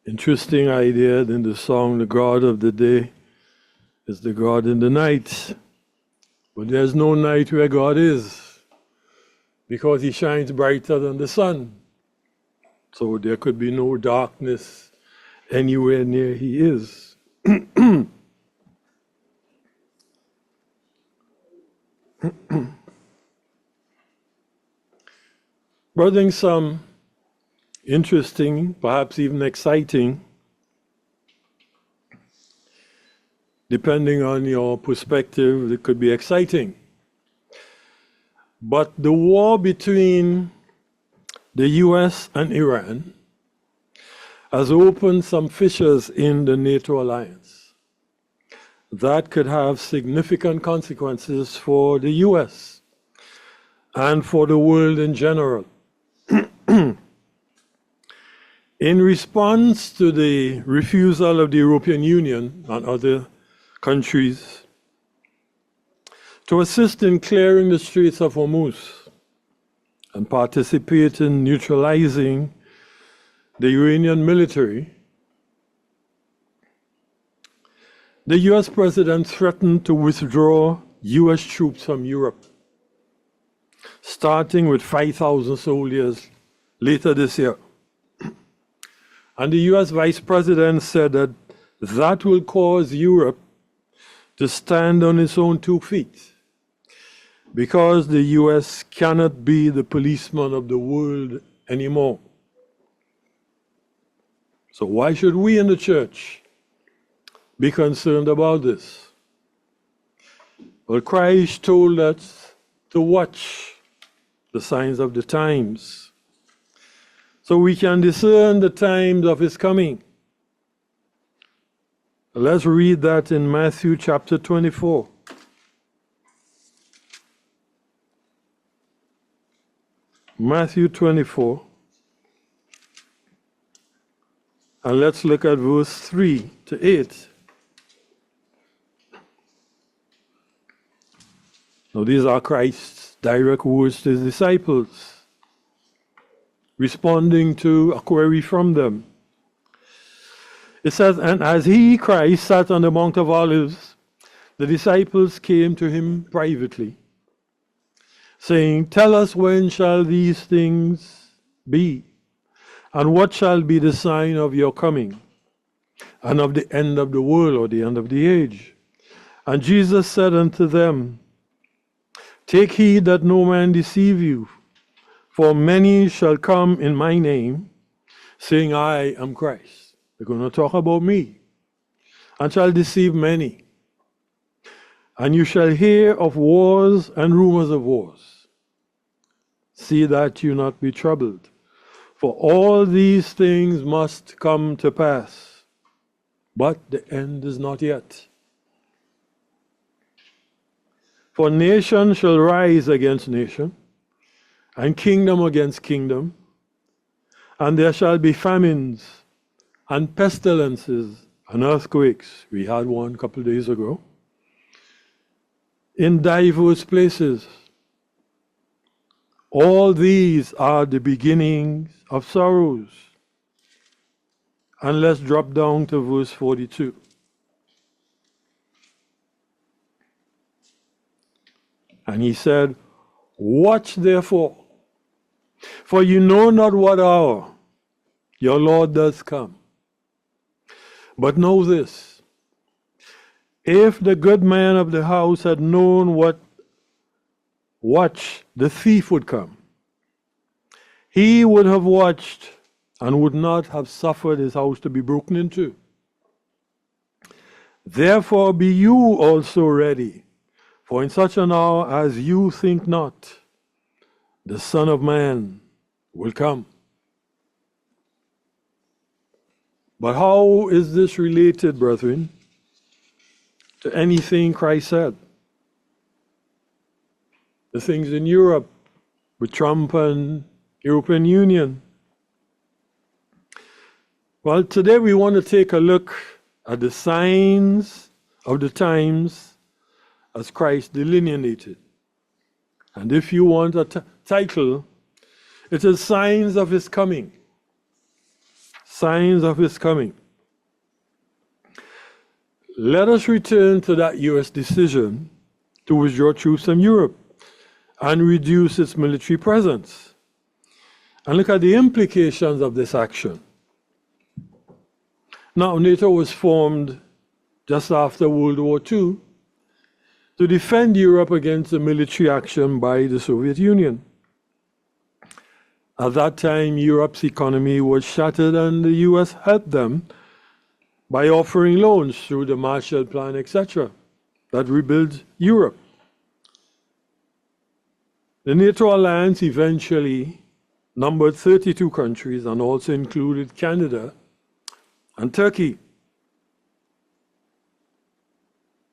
Interesting idea in the song, the God of the day is the God in the night. But there's no night where God is, because he shines brighter than the sun. So there could be no darkness anywhere near he is. Brethren, some interesting, perhaps even exciting, depending on your perspective, it could be exciting. But the war between the US and Iran has opened some fissures in the NATO alliance that could have significant consequences for the US and for the world in general. In response to the refusal of the European Union and other countries to assist in clearing the Straits of Hormuz and participate in neutralizing the Iranian military, the US president threatened to withdraw US troops from Europe, starting with 5,000 soldiers later this year. And the US vice president said that that will cause Europe to stand on its own 2 feet, because the US cannot be the policeman of the world anymore. So why should we in the church be concerned about this? Well, Christ told us to watch the signs of the times, so we can discern the times of his coming. Let's read that in Matthew chapter 24. Matthew 24. And let's look at verse 3 to 8. Now, these are Christ's direct words to his disciples, responding to a query from them. It says, and as he, Christ, sat on the Mount of Olives, the disciples came to him privately, saying, tell us, when shall these things be? And what shall be the sign of your coming and of the end of the world, or the end of the age? And Jesus said unto them, take heed that no man deceive you, for many shall come in my name, saying, I am Christ. They're going to talk about me, and shall deceive many. And you shall hear of wars and rumors of wars. See that you not be troubled, for all these things must come to pass, but the end is not yet. For nation shall rise against nation, and kingdom against kingdom, and there shall be famines and pestilences and earthquakes. We had one a couple of days ago. In diverse places. All these are the beginnings of sorrows. And let's drop down to verse 42. And he said, watch therefore, for you know not what hour your Lord does come. But know this, if the good man of the house had known what watch the thief would come, he would have watched and would not have suffered his house to be broken into. Therefore be you also ready, for in such an hour as you think not, the Son of Man will come. But how is this related, brethren, to anything Christ said? The things in Europe with Trump and European Union. Well, today we want to take a look at the signs of the times as Christ delineated. And if you want a title, it is Signs of His Coming. signs of his coming. Let us return to that US decision to withdraw troops from Europe and reduce its military presence, and look at the implications of this action. Now, NATO was formed just after World War II to defend Europe against the military action by the Soviet Union. At that time, Europe's economy was shattered, and the US helped them by offering loans through the Marshall Plan, etc., that rebuilt Europe. The NATO alliance eventually numbered 32 countries and also included Canada and Turkey.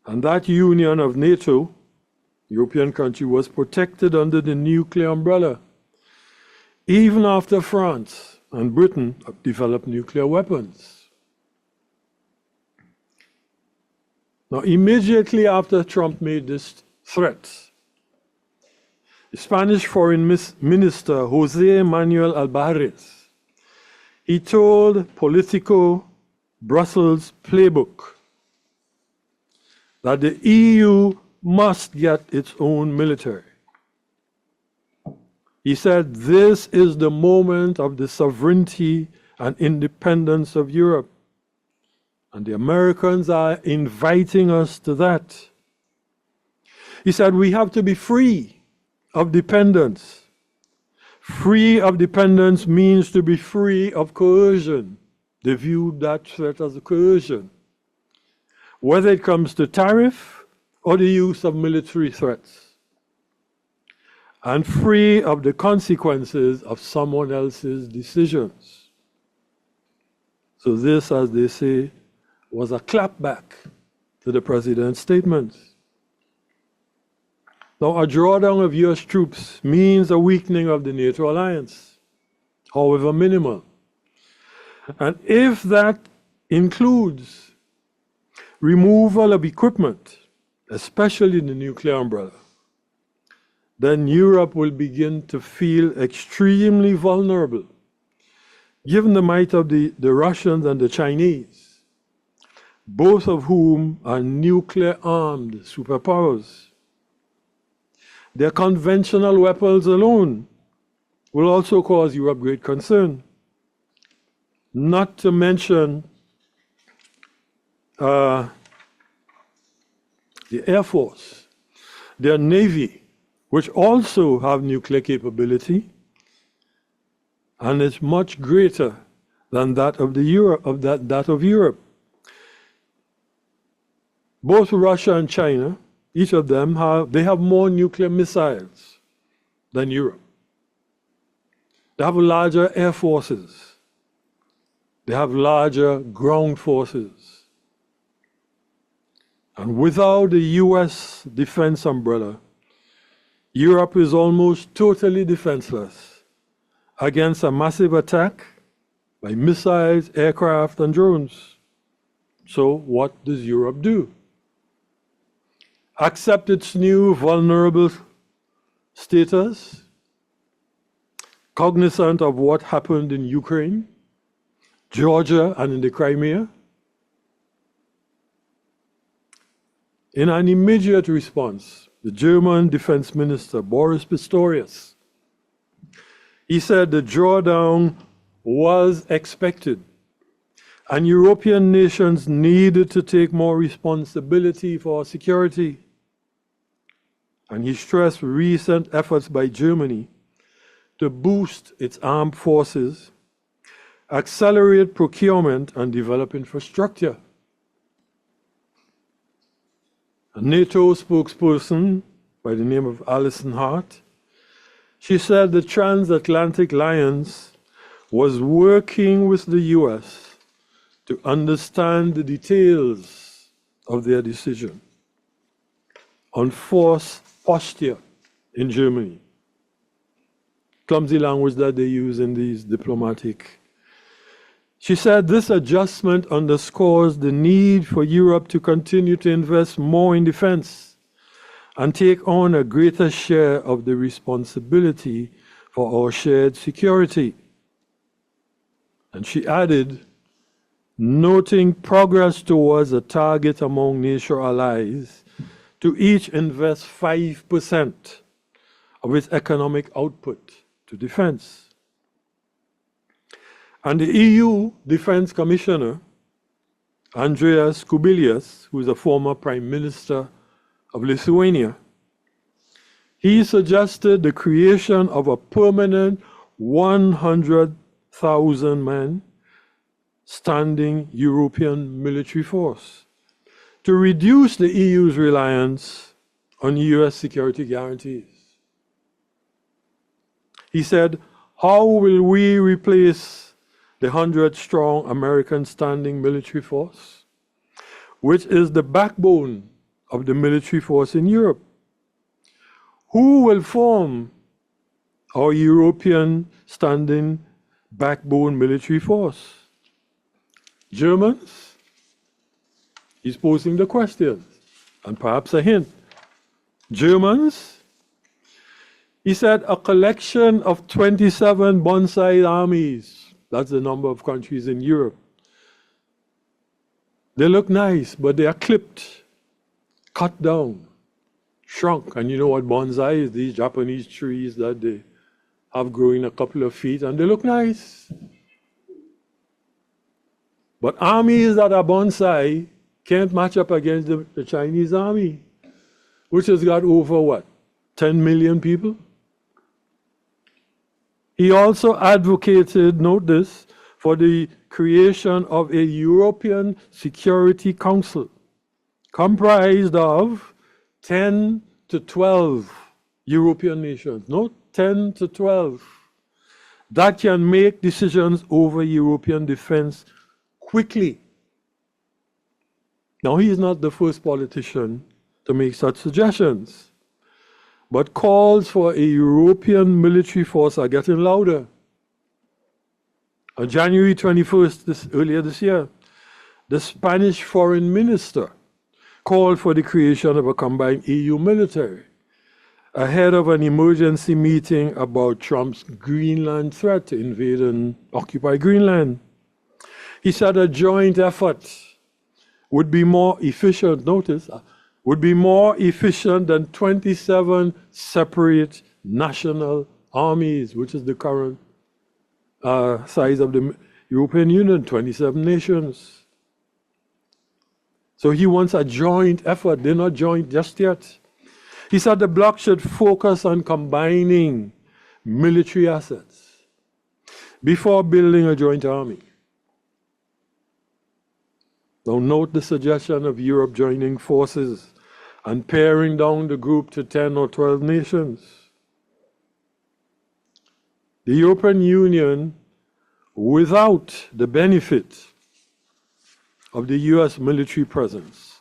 And that union of NATO, European country, was protected under the nuclear umbrella, even after France and Britain developed nuclear weapons. Now, immediately after Trump made this threat, the Spanish Foreign Minister, José Manuel Albares, he told Politico Brussels Playbook that the EU must get its own military. He said, this is the moment of the sovereignty and independence of Europe. And the Americans are inviting us to that. He said, we have to be free of dependence. Free of dependence means to be free of coercion. They viewed that threat as a coercion, whether it comes to tariff or the use of military threats, and free of the consequences of someone else's decisions. So this, as they say, was a clapback to the president's statements. Now, a drawdown of US troops means a weakening of the NATO alliance, however minimal. And if that includes removal of equipment, especially the nuclear umbrella, then Europe will begin to feel extremely vulnerable, given the might of the Russians and the Chinese, both of whom are nuclear-armed superpowers. Their conventional weapons alone will also cause Europe great concern, not to mention the Air Force, their Navy, which also have nuclear capability, and is much greater than that of Europe. Both Russia and China, each of them have more nuclear missiles than Europe. They have larger air forces. They have larger ground forces. And without the US defense umbrella, Europe is almost totally defenseless against a massive attack by missiles, aircraft, and drones. So what does Europe do? Accept its new vulnerable status, cognizant of what happened in Ukraine, Georgia, and in the Crimea? In an immediate response, the German Defense Minister, Boris Pistorius, he said the drawdown was expected, and European nations needed to take more responsibility for security. And he stressed recent efforts by Germany to boost its armed forces, accelerate procurement, and develop infrastructure. A NATO spokesperson by the name of Alison Hart, she said the transatlantic alliance was working with the US to understand the details of their decision on force posture in Germany. Clumsy language that they use in these diplomatic. She said this adjustment underscores the need for Europe to continue to invest more in defense and take on a greater share of the responsibility for our shared security. And she added, noting progress towards a target among NATO allies to each invest 5% of its economic output to defense. And the EU Defense Commissioner, Andreas Kubilius, who is a former Prime Minister of Lithuania, he suggested the creation of a permanent 100,000 man standing European military force to reduce the EU's reliance on US security guarantees. He said, how will we replace the 100-strong American standing military force, which is the backbone of the military force in Europe? Who will form our European standing backbone military force? Germans? He's posing the question, and perhaps a hint. Germans? He said a collection of 27 bonsai armies. That's the number of countries in Europe. They look nice, but they are clipped, cut down, shrunk. And you know what bonsai is? These Japanese trees that they have growing a couple of feet, and they look nice. But armies that are bonsai can't match up against the Chinese army, which has got over what, 10 million people? He also advocated, note this, for the creation of a European Security Council comprised of 10 to 12 European nations, note 10 to 12, that can make decisions over European defense quickly. Now, he is not the first politician to make such suggestions, but calls for a European military force are getting louder. On January 21st, earlier this year, the Spanish foreign minister called for the creation of a combined EU military ahead of an emergency meeting about Trump's Greenland threat to invade and occupy Greenland. He said a joint effort would be more efficient, notice, would be more efficient than 27 separate national armies, which is the current size of the European Union, 27 nations. So he wants a joint effort. They're not joint just yet. He said the bloc should focus on combining military assets before building a joint army. Now note the suggestion of Europe joining forces and paring down the group to 10 or 12 nations. The European Union, without the benefit of the US military presence,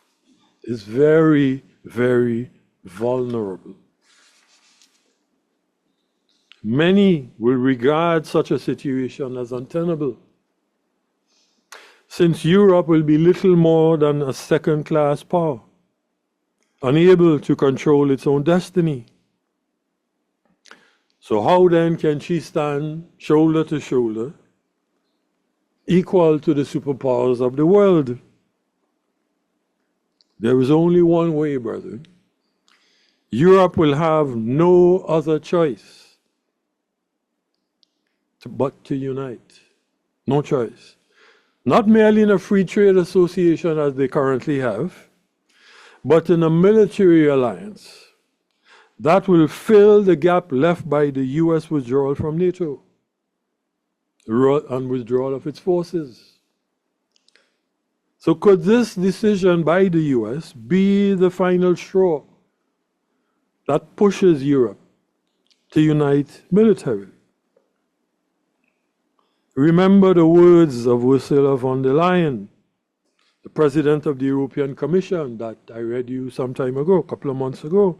is very, very vulnerable. Many will regard such a situation as untenable, since Europe will be little more than a second-class power, unable to control its own destiny. So how then can she stand shoulder to shoulder, equal to the superpowers of the world? There is only one way, brethren. Europe will have no other choice but to unite. No choice. Not merely in a free trade association as they currently have, but in a military alliance that will fill the gap left by the US withdrawal from NATO and withdrawal of its forces. So could this decision by the US be the final straw that pushes Europe to unite militarily? Remember the words of Ursula von der Leyen, the President of the European Commission, that I read you some time ago, a couple of months ago.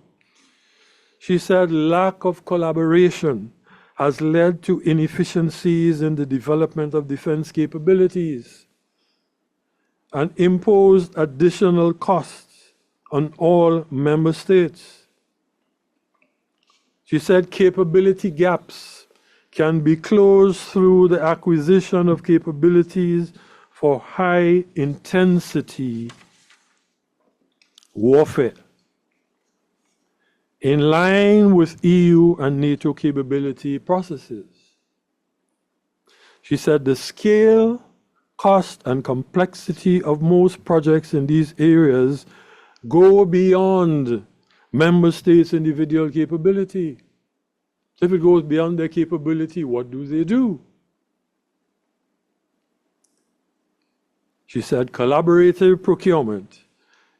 She said, lack of collaboration has led to inefficiencies in the development of defense capabilities and imposed additional costs on all member states. She said capability gaps can be closed through the acquisition of capabilities for high intensity warfare, in line with EU and NATO capability processes. She said the scale, cost, and complexity of most projects in these areas go beyond member states' individual capability. If it goes beyond their capability, what do they do? She said collaborative procurement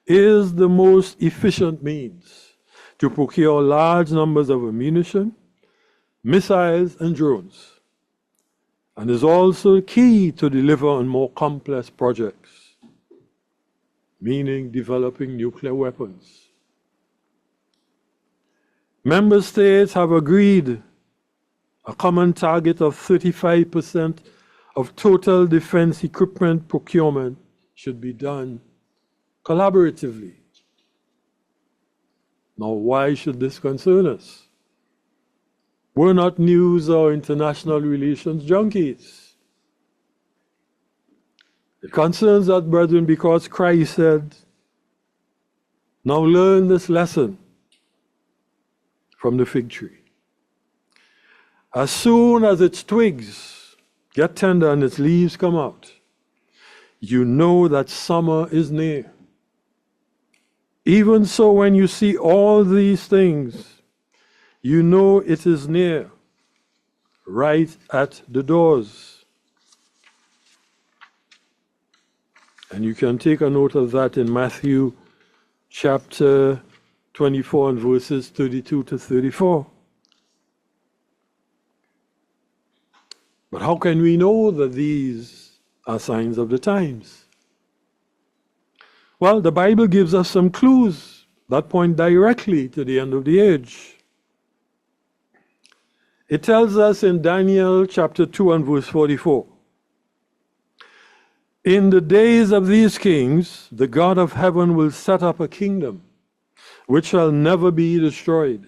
is the most efficient means to procure large numbers of ammunition, missiles, and drones, and is also key to deliver on more complex projects, meaning developing nuclear weapons. Member states have agreed a common target of 35% of total defense equipment procurement should be done collaboratively. Now, why should this concern us? We're not news or international relations junkies. It concerns us, brethren, because Christ said, now learn this lesson from the fig tree. As soon as its twigs get tender and its leaves come out, you know that summer is near. Even so, when you see all these things, you know it is near, right at the doors. And you can take a note of that in Matthew chapter 24 and verses 32 to 34. But how can we know that these are signs of the times? Well, the Bible gives us some clues that point directly to the end of the age. It tells us in Daniel chapter 2 and verse 44, in the days of these kings, the God of heaven will set up a kingdom which shall never be destroyed,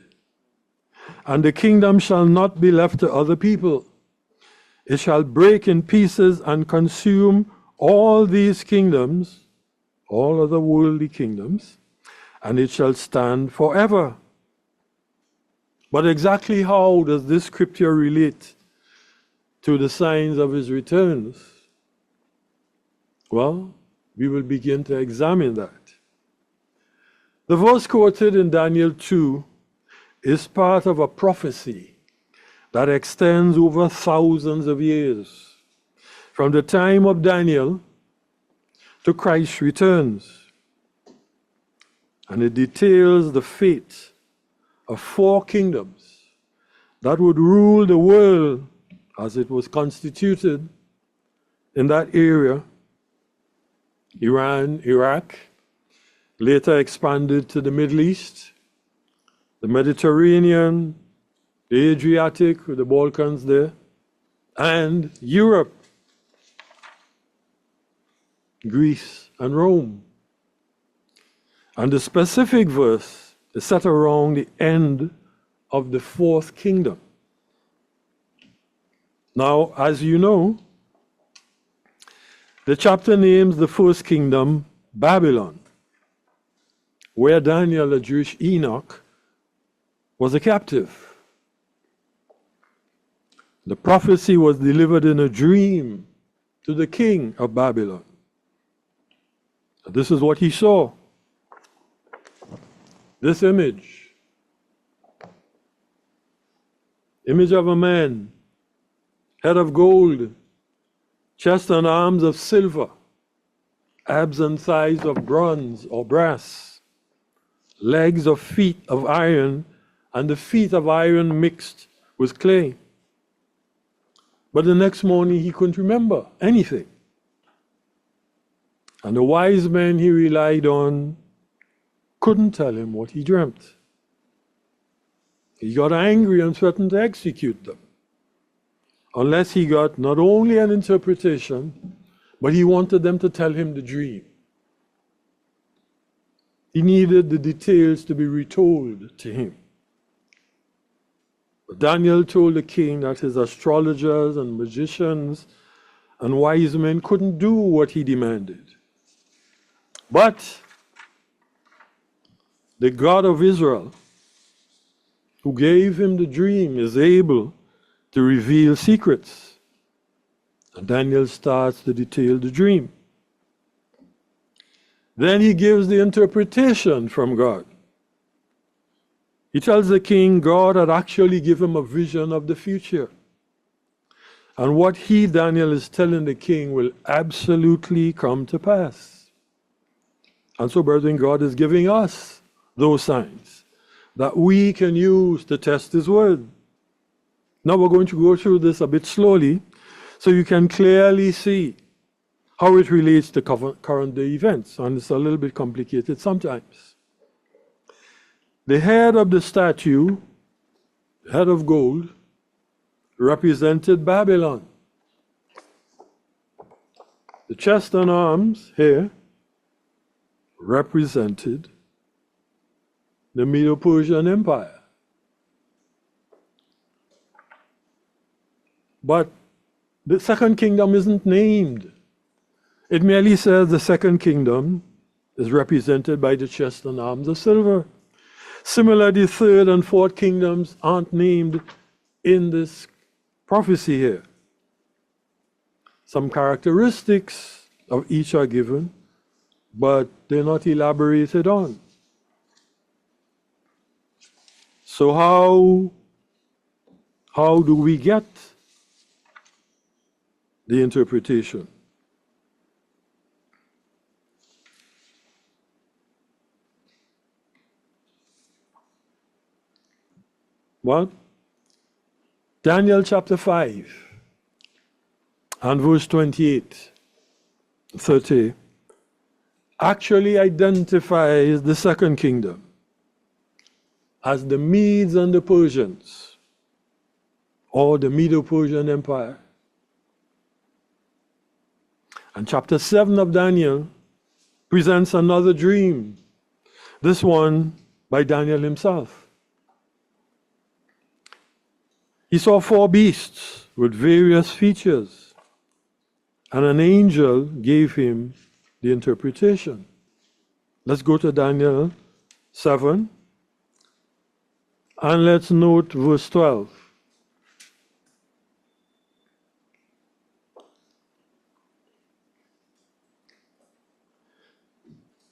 and the kingdom shall not be left to other people. It shall break in pieces and consume all these kingdoms, all other worldly kingdoms, and it shall stand forever. But exactly how does this scripture relate to the signs of his returns? Well, we will begin to examine that. The verse quoted in Daniel 2 is part of a prophecy that extends over thousands of years, from the time of Daniel to Christ's returns. And it details the fate of 4 kingdoms that would rule the world as it was constituted in that area: Iran, Iraq, later expanded to the Middle East, the Mediterranean, the Adriatic with the Balkans there, and Europe, Greece, and Rome. And the specific verse is set around the end of the 4th kingdom. Now, as you know, the chapter names the first kingdom Babylon, where Daniel, the Jewish Enoch, was a captive. The prophecy was delivered in a dream to the king of Babylon. This is what he saw. This image of a man, head of gold, chest and arms of silver, abs and thighs of bronze or brass, legs of feet of iron, and the feet of iron mixed with clay. But the next morning he couldn't remember anything. And the wise men he relied on couldn't tell him what he dreamt. He got angry and threatened to execute them, unless he got not only an interpretation, but he wanted them to tell him the dream. He needed the details to be retold to him. But Daniel told the king that his astrologers and magicians and wise men couldn't do what he demanded. But the God of Israel, who gave him the dream, is able to reveal secrets. And Daniel starts to detail the dream. Then he gives the interpretation from God. He tells the king God had actually given him a vision of the future. And what he, Daniel, is telling the king will absolutely come to pass. And so, brethren, God is giving us those signs that we can use to test his word. Now we're going to go through this a bit slowly so you can clearly see how it relates to current day events. And it's a little bit complicated sometimes. The head of the statue, head of gold, represented Babylon. The chest and arms here represented the Medo-Persian Empire. But the second kingdom isn't named. It merely says the second kingdom is represented by the chest and arms of silver. Similarly, the third and fourth kingdoms aren't named in this prophecy here. Some characteristics of each are given, but they're not elaborated on. So how do we get the interpretation? Well, Daniel chapter 5 and verse 28, 30 actually identifies the second kingdom as the Medes and the Persians, or the Medo-Persian Empire. And chapter 7 of Daniel presents another dream, this one by Daniel himself. He saw 4 beasts with various features, and an angel gave him the interpretation. Let's go to Daniel 7, and let's note verse 12.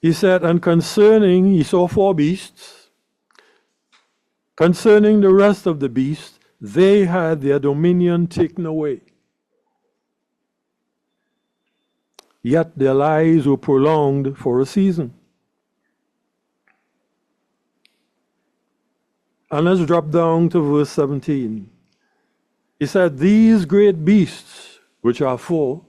He said, and concerning, he saw 4 beasts, concerning the rest of the beasts, they had their dominion taken away. Yet their lives were prolonged for a season. And let's drop down to verse 17. He said, these great beasts, which are 4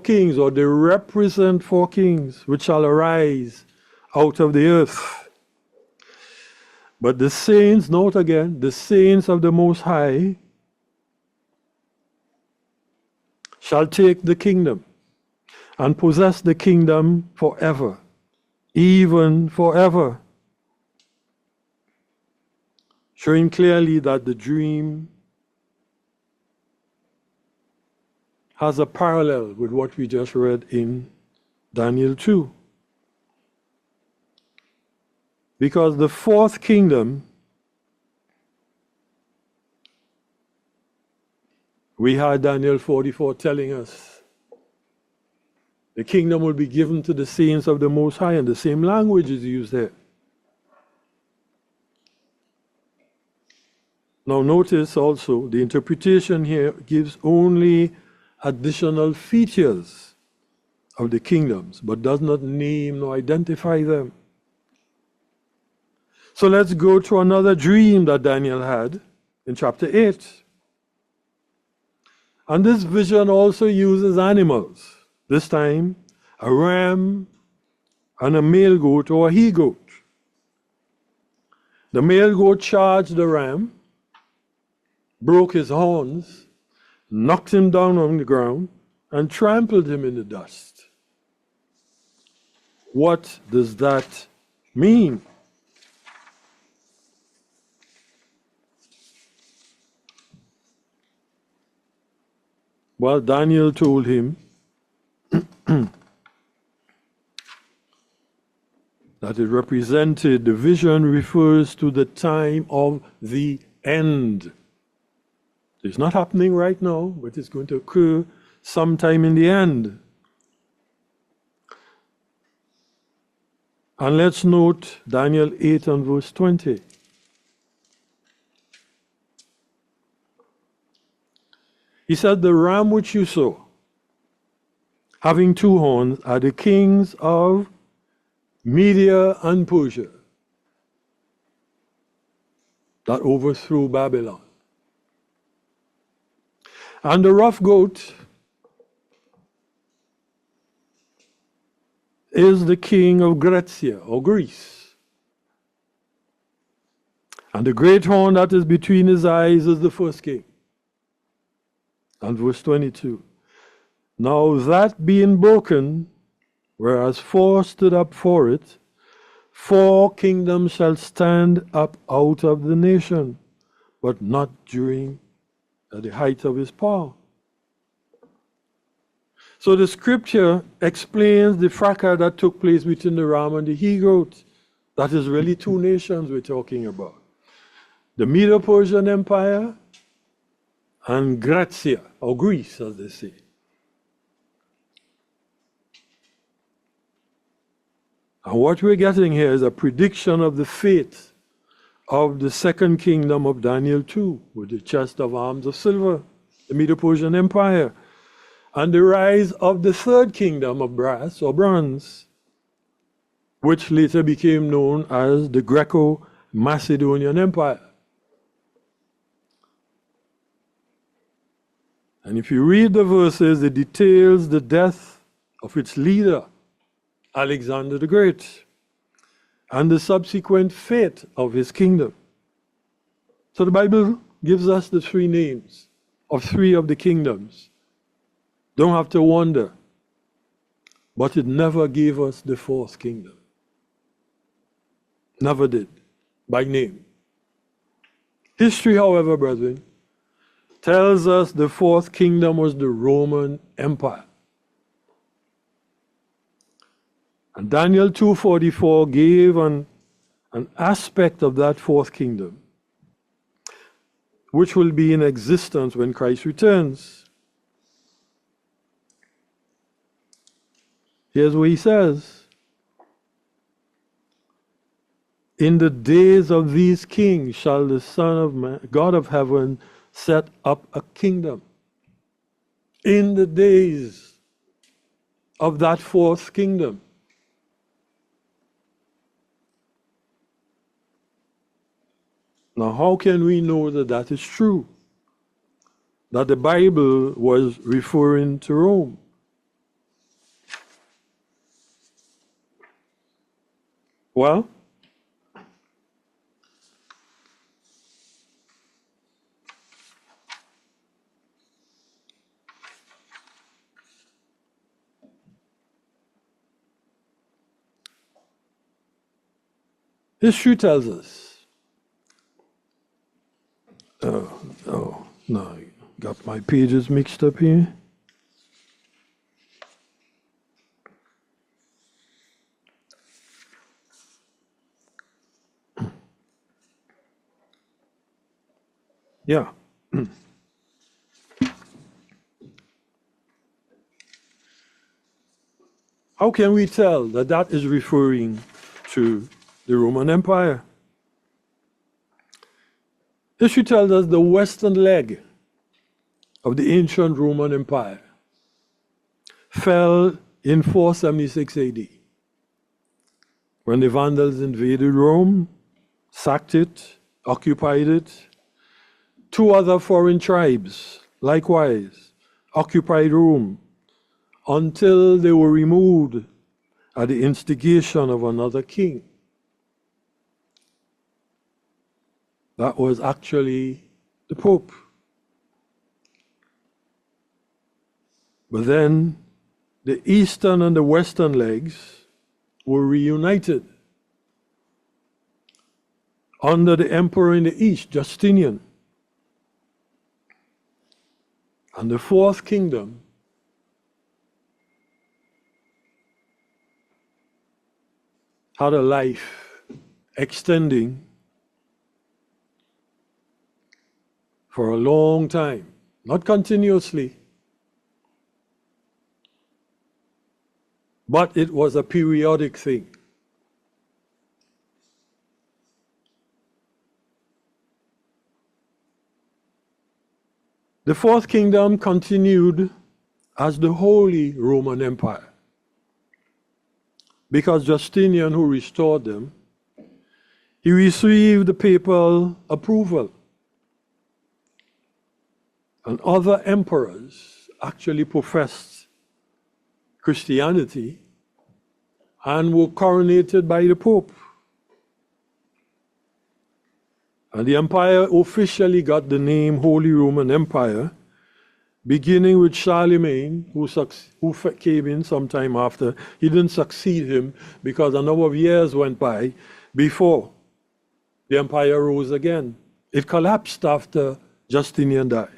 kings, or they represent 4 kings, which shall arise out of the earth. But the saints, note again, the saints of the Most High shall take the kingdom and possess the kingdom forever, even forever. Showing clearly that the dream has a parallel with what we just read in Daniel 2. Because the 4th kingdom, we had Daniel 44 telling us, the kingdom will be given to the saints of the Most High, and the same language is used there. Now notice also, the interpretation here gives only additional features of the kingdoms, but does not name nor identify them. So let's go to another dream that Daniel had in chapter 8. And this vision also uses animals, this time a ram and a male goat or a he-goat. The male goat charged the ram, broke his horns, knocked him down on the ground, and trampled him in the dust. What does that mean? Well, Daniel told him that it represented, the vision refers to the time of the end. It's not happening right now, but it's going to occur sometime in the end. And let's note Daniel 8 and verse 20. He said, the ram which you saw, having two horns, are the kings of Media and Persia that overthrew Babylon. And the rough goat is the king of Grecia, or Greece. And the great horn that is between his eyes is the first king. And verse 22. Now that being broken, whereas four stood up for it, four kingdoms shall stand up out of the nation, but not during the height of his power. So the scripture explains the fracas that took place between the ram and the he-goat. That is really two nations we're talking about. The Medo-Persian Empire and Grecia, or Greece, as they say. And what we're getting here is a prediction of the fate of the second kingdom of Daniel 2, with the chest of arms of silver, the Medo-Persian Empire, and the rise of the third kingdom of brass or bronze, which later became known as the Greco-Macedonian Empire. And if you read the verses, it details the death of its leader, Alexander the Great, and the subsequent fate of his kingdom. So the Bible gives us the three names of three of the kingdoms. Don't have to wonder. But it never gave us the fourth kingdom. Never did, by name. History, however, brethren, tells us the fourth kingdom was the Roman Empire. And Daniel 2:44 gave an aspect of that fourth kingdom, which will be in existence when Christ returns. Here's what he says. In the days of these kings shall the Son of Man, God of heaven, set up a kingdom. In the days of that fourth kingdom. Now, how can we know that that is true? That the Bible was referring to Rome? Well, history tells us. Oh, no, I got my pages mixed up here. Yeah. How can we tell that that is referring to the Roman Empire? History tells us the western leg of the ancient Roman Empire fell in 476 AD when the Vandals invaded Rome, sacked it, occupied it. Two other foreign tribes, likewise, occupied Rome until they were removed at the instigation of another king. That was actually the Pope. But then the eastern and the western legs were reunited under the emperor in the east, Justinian. And the fourth kingdom had a life extending for a long time, not continuously, but it was a periodic thing. The fourth kingdom continued as the Holy Roman Empire, because Justinian, who restored them, he received the papal approval. And other emperors actually professed Christianity and were coronated by the Pope. And the empire officially got the name Holy Roman Empire, beginning with Charlemagne, who came in sometime after. He didn't succeed him because a number of years went by before the empire rose again. It collapsed after Justinian died.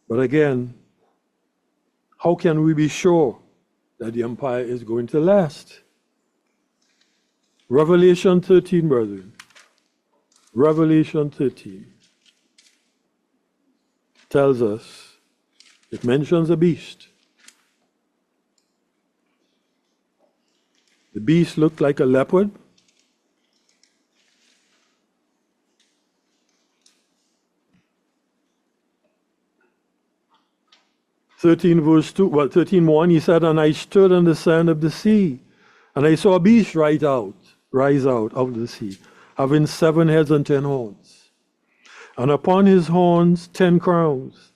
But again, how can we be sure that the empire is going to last? Revelation 13, brethren. Revelation 13 tells us, it mentions a beast. The beast looked like a leopard. Verse 2, 13:1, he said, and I stood on the sand of the sea, and I saw a beast rise out of the sea, having 7 heads and 10 horns. And upon his horns 10 crowns,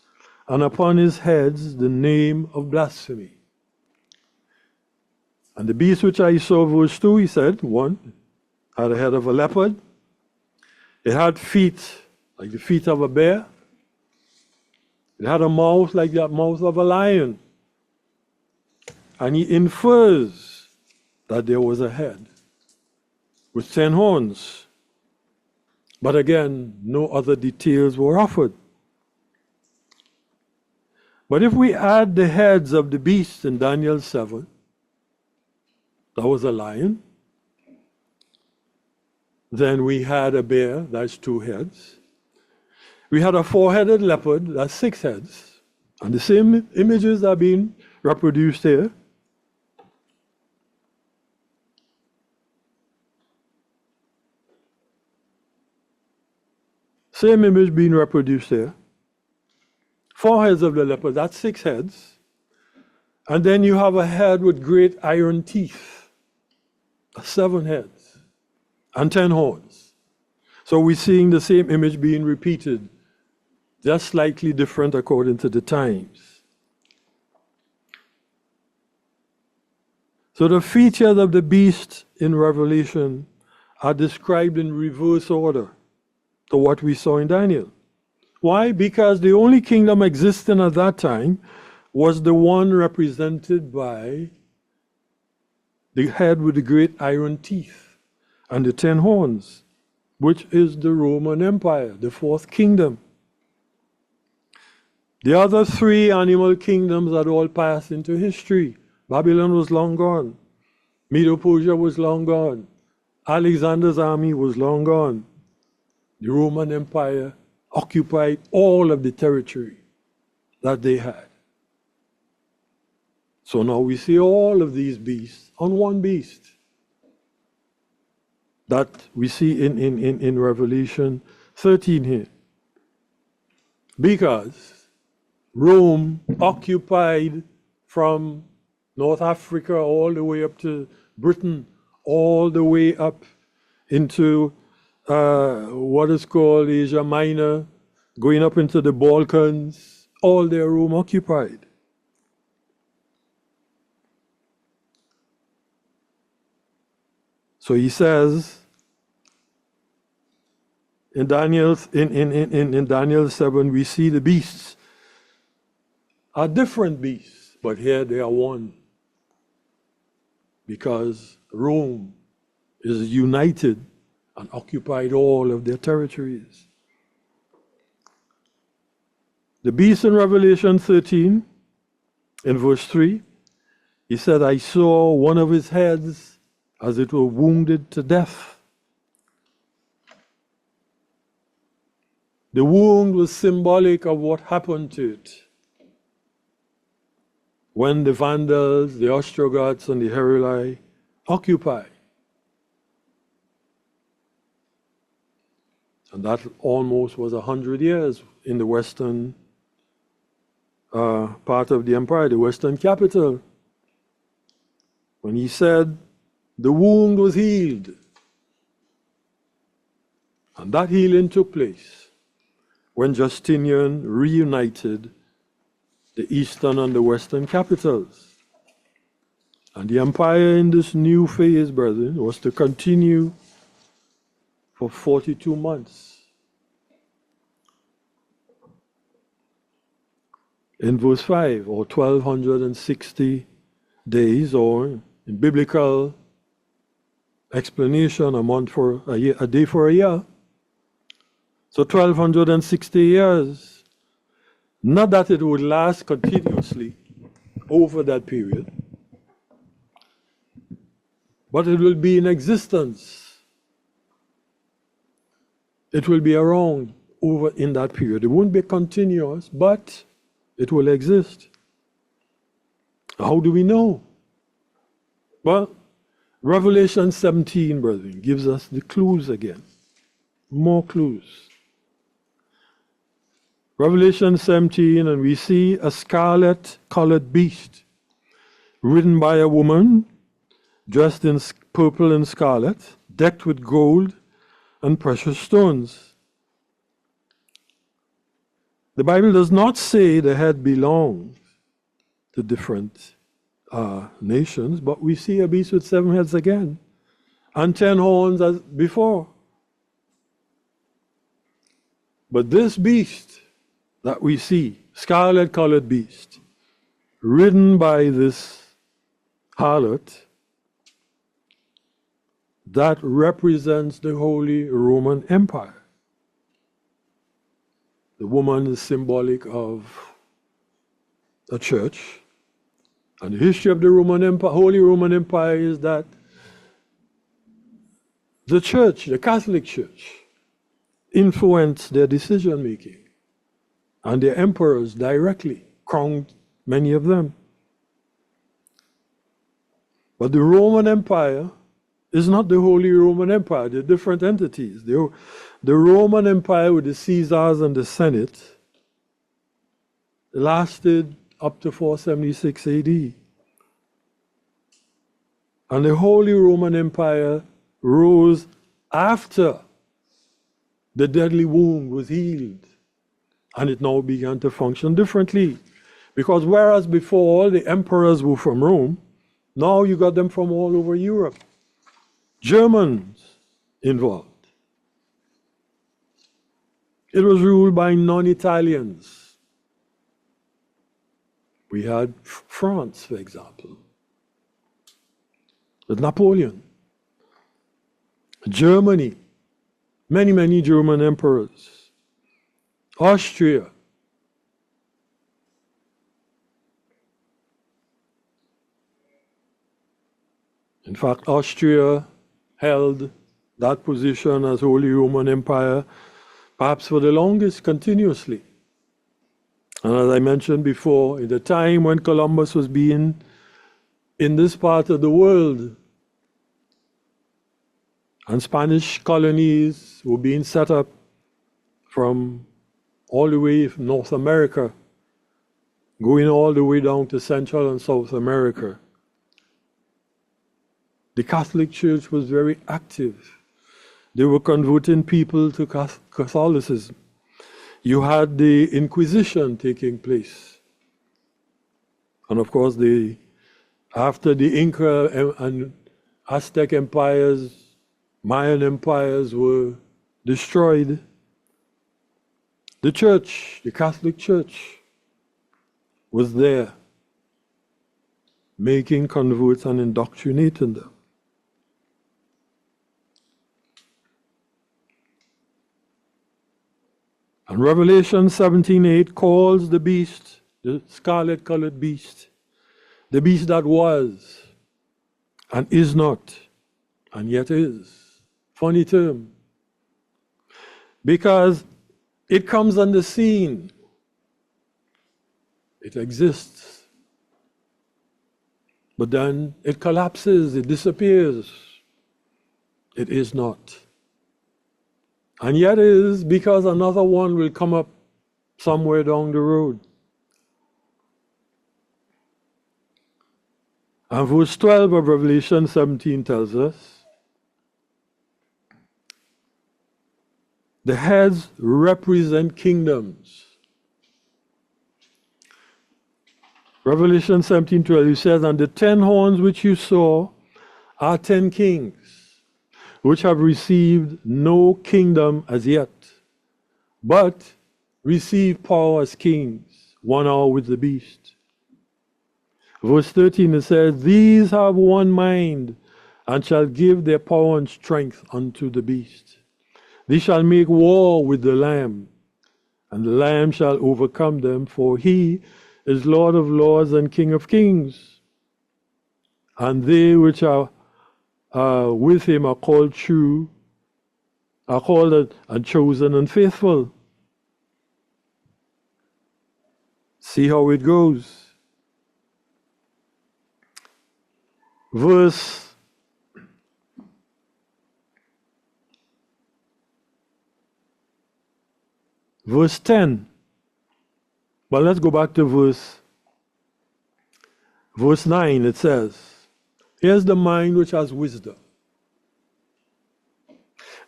and upon his heads the name of blasphemy. And the beast which I saw, verse 2, he said, 1, had a head of a leopard. It had feet like the feet of a bear. It had a mouth like the mouth of a lion. And he infers that there was a head with 10 horns. But again, no other details were offered. But if we add the heads of the beast in Daniel 7, that was a lion. Then we had a bear, that's 2 heads. We had a 4-headed leopard, that's 6 heads. And the same images are being reproduced here. Same image being reproduced here. 4 heads of the leopard, that's 6 heads. And then you have a head with great iron teeth, 7 heads, and 10 horns. So we're seeing the same image being repeated, just slightly different according to the times. So the features of the beast in Revelation are described in reverse order to what we saw in Daniel. Why? Because the only kingdom existing at that time was the one represented by the head with the great iron teeth and the 10 horns, which is the Roman Empire, the 4th kingdom. The other 3 animal kingdoms had all passed into history. Babylon was long gone. Medo-Persia was long gone. Alexander's army was long gone. The Roman Empire occupied all of the territory that they had. So now we see all of these beasts on one beast that we see in Revelation 13 here. Because Rome occupied from North Africa all the way up to Britain, all the way up into what is called Asia Minor, going up into the Balkans, all their Rome occupied. So he says in Daniel 7, we see the beasts are different beasts, but here they are one. Because Rome is united and occupied all of their territories. The beast in Revelation 13, in verse 3, he said, I saw one of his heads as it were wounded to death. The wound was symbolic of what happened to it when the Vandals, the Ostrogoths, and the Heruli occupied. And that almost was 100 years in the western part of the empire, the western capital. When he said the wound was healed. And that healing took place when Justinian reunited the eastern and the western capitals. And the empire in this new phase, brethren, was to continue for 42 months. In verse 5, or 1260 days, or in biblical explanation, a month for a year, a day for a year. So 1260 years. Not that it would last continuously over that period, but it will be in existence. It will be around over in that period. It won't be continuous, but it will exist. How do we know? Well, Revelation 17, brethren, gives us the clues again. More clues. Revelation 17, and we see a scarlet-colored beast ridden by a woman dressed in purple and scarlet, decked with gold and precious stones. The Bible does not say the head belongs to different nations, but we see a beast with 7 heads again, and 10 horns as before. But this beast that we see, scarlet-colored beast, ridden by this harlot, that represents the Holy Roman Empire. The woman is symbolic of a church. And the history of the Roman Empire, Holy Roman Empire, is that the church, the Catholic Church, influenced their decision making. And their emperors directly crowned many of them. But the Roman Empire is not the Holy Roman Empire. They're different entities. The Roman Empire with the Caesars and the Senate lasted up to 476 AD. And the Holy Roman Empire rose after the deadly wound was healed. And it now began to function differently. Because whereas before all the emperors were from Rome, now you got them from all over Europe. Germans involved. It was ruled by non-Italians. We had France, for example, with Napoleon. Germany, many German emperors. Austria. In fact, Austria held that position as Holy Roman Empire perhaps for the longest, continuously. And as I mentioned before, in the time when Columbus was being in this part of the world, and Spanish colonies were being set up from all the way from North America, going all the way down to Central and South America. The Catholic Church was very active. They were converting people to Catholicism. You had the Inquisition taking place. And of course, after the Inca and Aztec empires, Mayan empires were destroyed, the church, the Catholic Church, was there, making converts and indoctrinating them. And Revelation 17:8 calls the beast, the scarlet-colored beast, the beast that was and is not and yet is. Funny term. Because it comes on the scene. It exists. But then it collapses, it disappears. It is not. And yet is, because another one will come up somewhere down the road. And verse 12 of Revelation 17 tells us, the heads represent kingdoms. Revelation 17:12, he says, and the 10 horns which you saw are 10 kings, which have received no kingdom as yet, but receive power as kings, 1 hour with the beast. Verse 13, it says, these have one mind, and shall give their power and strength unto the beast. They shall make war with the Lamb, and the Lamb shall overcome them, for he is Lord of lords and King of kings. And they which are with him are called true, are called and chosen and faithful. See how it goes. Verse 10. But let's go back to verse 9. It says, here's the mind which has wisdom.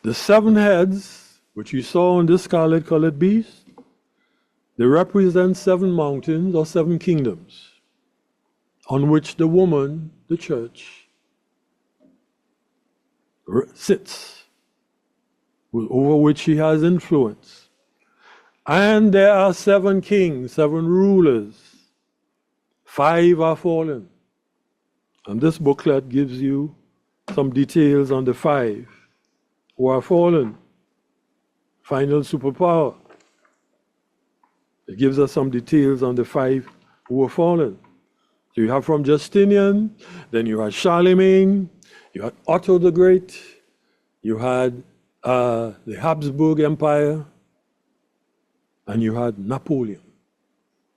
The 7 heads, which you saw on the scarlet-colored beast, they represent 7 mountains or 7 kingdoms on which the woman, the church, sits, over which she has influence. And there are 7 kings, 7 rulers. 5 are fallen. And this booklet gives you some details on the 5 who are fallen. Final superpower. It gives us some details on the 5 who are fallen. So you have from Justinian, then you had Charlemagne, you had Otto the Great, you had the Habsburg Empire, and you had Napoleon,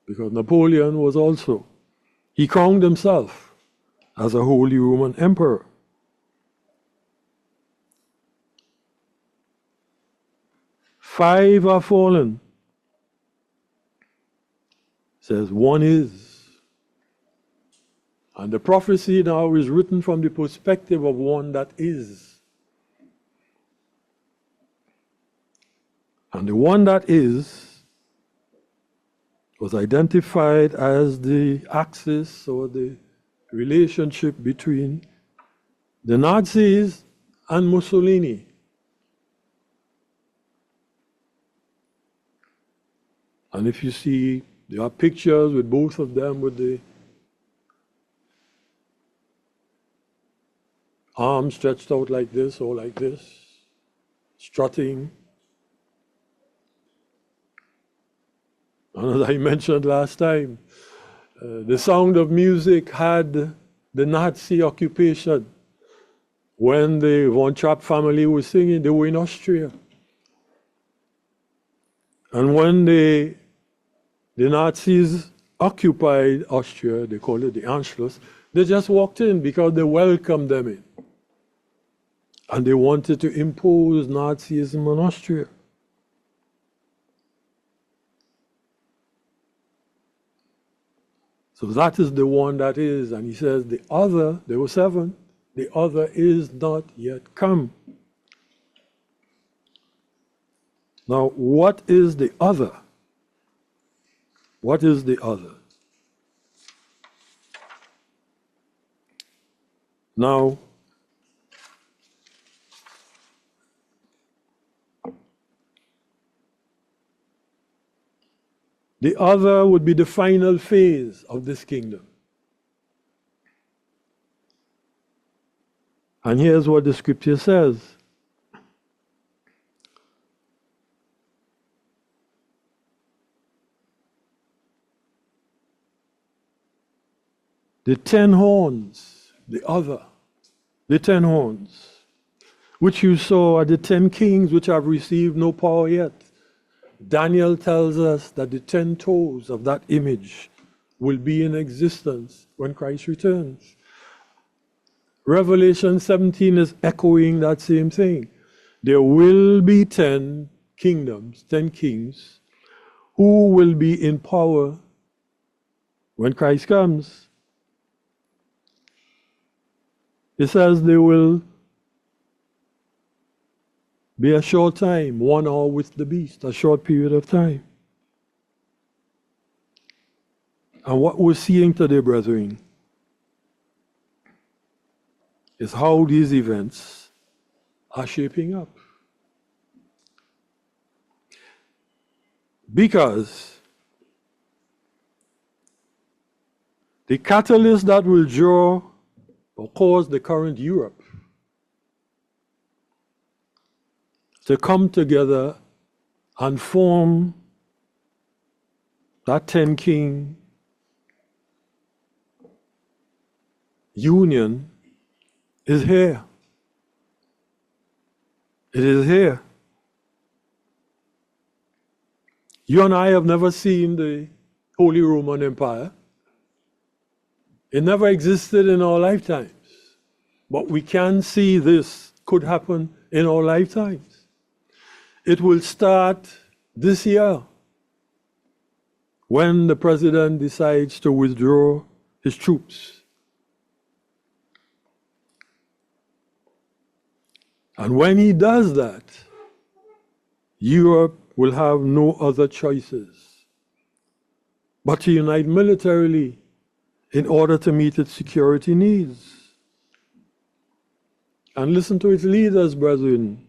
because Napoleon was also, he crowned himself as a Holy Roman Emperor. Five are fallen. It says 1 is. And the prophecy now is written from the perspective of one that is. And the one that is was identified as the axis or the relationship between the Nazis and Mussolini. And if you see, there are pictures with both of them with the arms stretched out like this or like this, strutting. And as I mentioned last time, the Sound of Music had the Nazi occupation. When the Von Trapp family was singing, they were in Austria. And when the Nazis occupied Austria, they called it the Anschluss, they just walked in because they welcomed them in. And they wanted to impose Nazism on Austria. So that is the one that is. And he says the other, there were 7, the other is not yet come. Now, what is the other? What is the other? Now, the other would be the final phase of this kingdom. And here's what the scripture says. the 10 horns, the 10 horns, which you saw are the 10 kings which have received no power yet. Daniel tells us that the 10 toes of that image will be in existence when Christ returns. Revelation 17 is echoing that same thing. There will be 10 kingdoms, 10 kings, who will be in power when Christ comes. It says there will be a short time, 1 hour with the beast, a short period of time. And what we're seeing today, brethren, is how these events are shaping up. Because the catalyst that will draw or cause the current Europe to come together and form that 10 king union is here. It is here. You and I have never seen the Holy Roman Empire. It never existed in our lifetimes. But we can see this could happen in our lifetimes. It will start this year when the president decides to withdraw his troops. And when he does that, Europe will have no other choices but to unite militarily in order to meet its security needs. And listen to its leaders, brethren.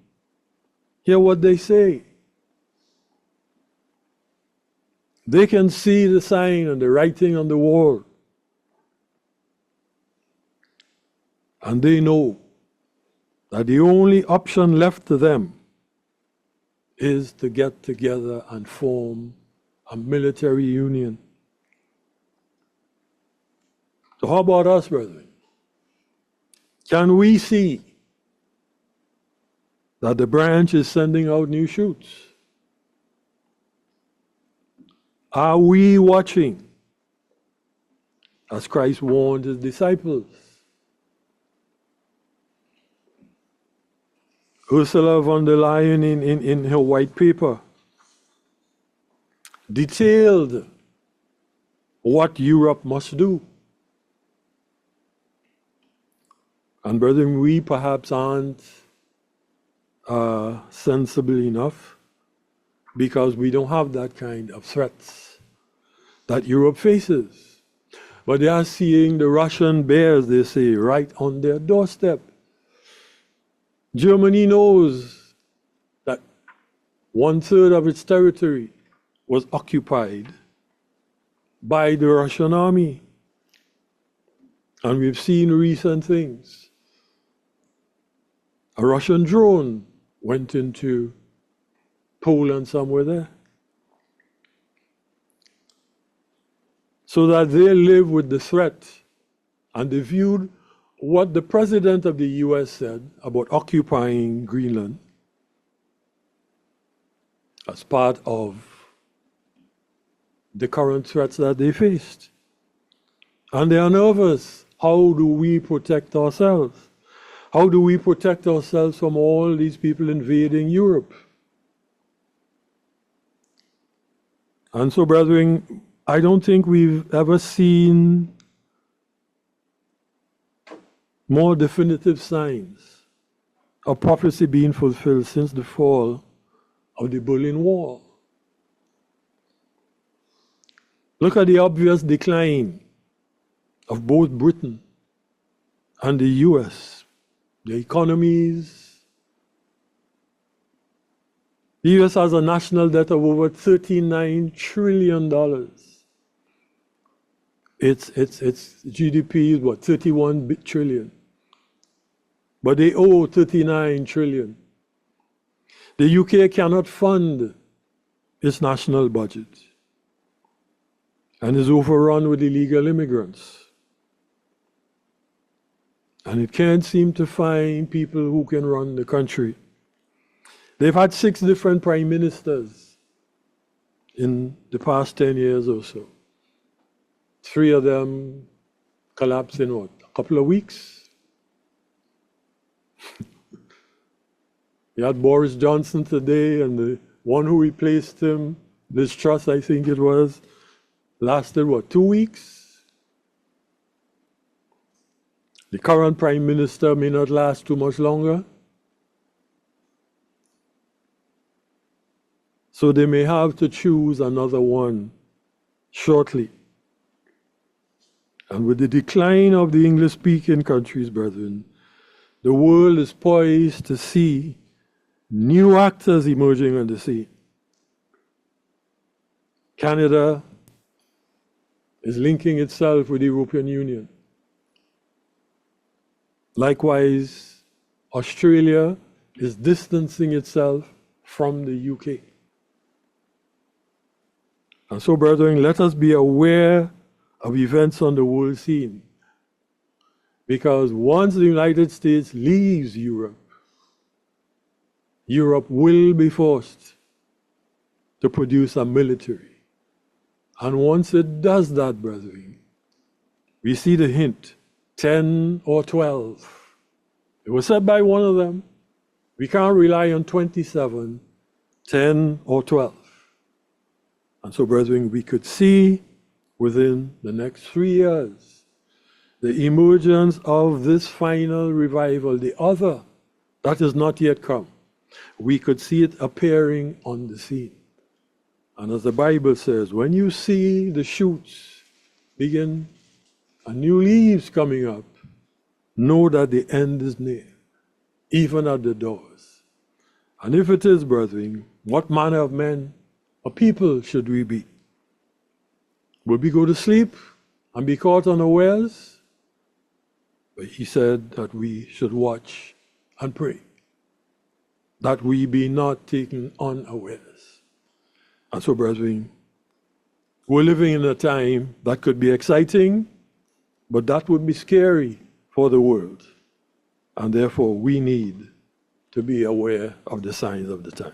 Hear what they say. They can see the sign and the writing on the wall. And they know that the only option left to them is to get together and form a military union. So how about us, brethren? Can we see that the branch is sending out new shoots? Are we watching as Christ warned his disciples? Ursula von der Leyen in her white paper detailed what Europe must do. And brethren, we perhaps aren't sensible enough because we don't have that kind of threats that Europe faces. But they are seeing the Russian bears, they say, right on their doorstep. Germany knows that 1/3 of its territory was occupied by the Russian army. And we've seen recent things. A Russian drone went into Poland somewhere there. So that they live with the threat, and they viewed what the president of the US said about occupying Greenland as part of the current threats that they faced. And they are nervous. How do we protect ourselves? How do we protect ourselves from all these people invading Europe? And so, brethren, I don't think we've ever seen more definitive signs of prophecy being fulfilled since the fall of the Berlin Wall. Look at the obvious decline of both Britain and the US. The economies. The US has a national debt of over $39 trillion. Its GDP is what, 31 trillion. But they owe 39 trillion. The UK cannot fund its national budget and is overrun with illegal immigrants. And it can't seem to find people who can run the country. They've had 6 different prime ministers in the past 10 years or so. 3 of them collapsed in what, a couple of weeks? You had Boris Johnson today, and the one who replaced him, Liz Truss, I think it was, lasted what, 2 weeks? The current prime minister may not last too much longer. So they may have to choose another one shortly. And with the decline of the English-speaking countries, brethren, the world is poised to see new actors emerging on the scene. Canada is linking itself with the European Union. Likewise, Australia is distancing itself from the UK. And so, brethren, let us be aware of events on the world scene. Because once the United States leaves Europe, Europe will be forced to produce a military. And once it does that, brethren, we see the hint, 10 or 12. It was said by one of them, we can't rely on 27, 10 or 12. And so, brethren, we could see within the next 3 years the emergence of this final revival, the other that is not yet come. We could see it appearing on the scene. And as the Bible says, when you see the shoots begin and new leaves coming up, know that the end is near, even at the doors. And if it is, brethren, what manner of men or people should we be? Will we go to sleep and be caught unawares? But he said that we should watch and pray, that we be not taken unawares. And so, brethren, we're living in a time that could be exciting, but that would be scary for the world. And therefore, we need to be aware of the signs of the time.